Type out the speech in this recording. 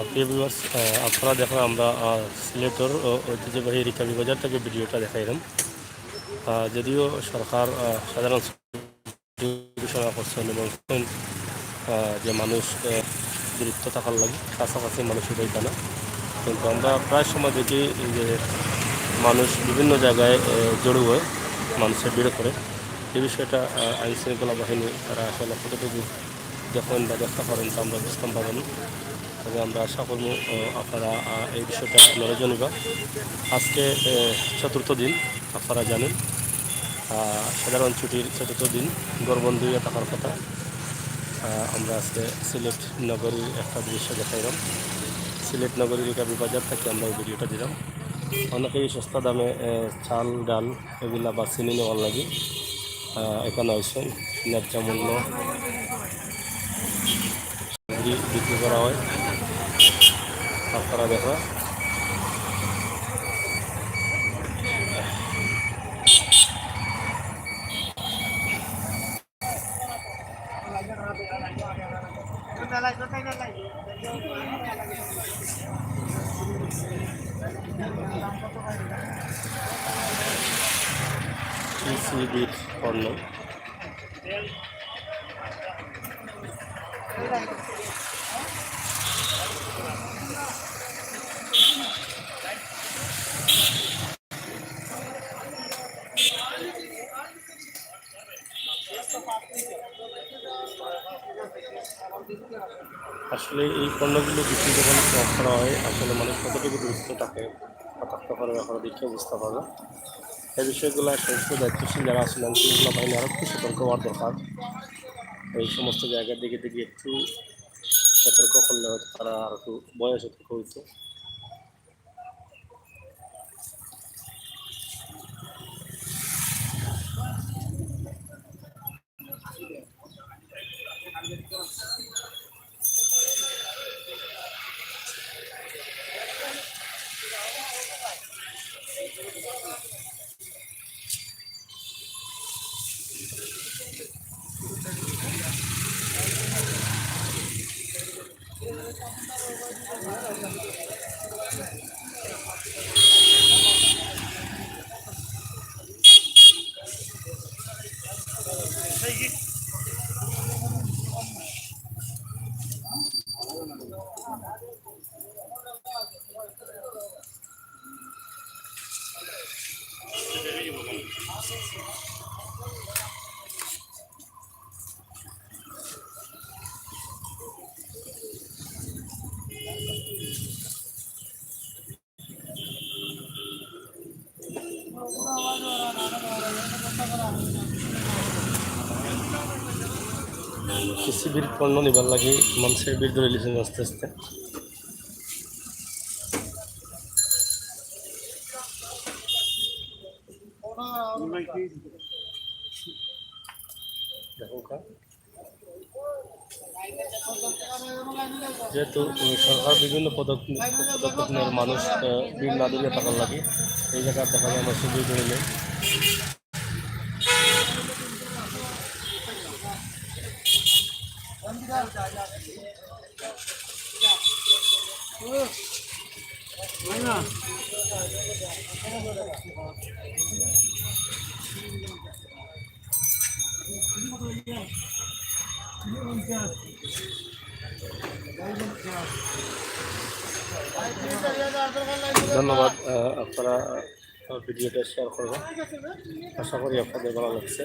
প্রিয় ভিউয়ার্স, আপনারা দেখেন আমরা সিলেটের ঐতিহ্যবাহী রিকাবি বাজার থেকে ভিডিওটা দেখাইলাম। যদিও সরকার সাধারণ ঘোষণা করছেন এবং যে মানুষ দূরত্ব থাকার লাগে কাছাকাছি মানুষ উঠাইতে না, কিন্তু আমরা প্রায় সময় দেখি যে মানুষ বিভিন্ন জায়গায় জড়ো হয়, মানুষের ভিড় করে। এই বিষয়টা আইন শৃঙ্খলা বাহিনী তারা আসলে কতটুকু দেখেন বা দেখতে পারেন তা আমরা বুঝতাম পারবেন। তবে আমরা আশা করব আপনারা এই বিষয়টা নজর নিবা। আজকে চতুর্থ দিন, আপনারা জানেন সাধারণ ছুটির চতুর্থ দিন, গড়বন্ধ হয়ে থাকার কথা। আমরা আজকে সিলেট নগরীর একটা দৃশ্য দেখাইলাম। সিলেট নগরীর রিকাবি বাজার থেকে আমরা এই ভিডিওটা দিলাম। অনেকেই সস্তা দামে চাল ডাল এগুলা বা চিনি নেওয়ার লাগে এখানে আসেন। ন্যায্য মূল্য বিক্রি করা হয়, আপনারা দেখা। সিসিবির পণ্য আসলে এই পণ্যগুলো বিক্রি যখন করা হয়, আসলে মানুষ কতটুকু দূরত্ব থাকে বা থাকতে পারে আপনারা দেখে বুঝতে পারবেন। এই বিষয়গুলো সংশ্লিষ্ট দায়িত্বশীল যারা আছেন সেগুলো বাহিনী আরও একটু সতর্ক হওয়ার দরকার। এই সমস্ত জায়গার দিকে দিকে একটু সতর্ক করলে হয়তো তারা আর একটু ভয়ে সতর্ক হইতো। সিসিবির পণ্য নিবার লাগে মানুষের ভিড় ধরে লিখেন আস্তে আস্তে। যেহেতু সরকার বিভিন্ন পদক্ষেপ নেওয়ার মানুষ ভিড় না দিলে থাকার লাগে, এই জায়গায় দেখা যায় আমার সুবিধা ধরে ধন্যবাদ। আপনারা ভিডিওটা শেয়ার করবেন, আশা করি আপনাদের ভালো লাগছে।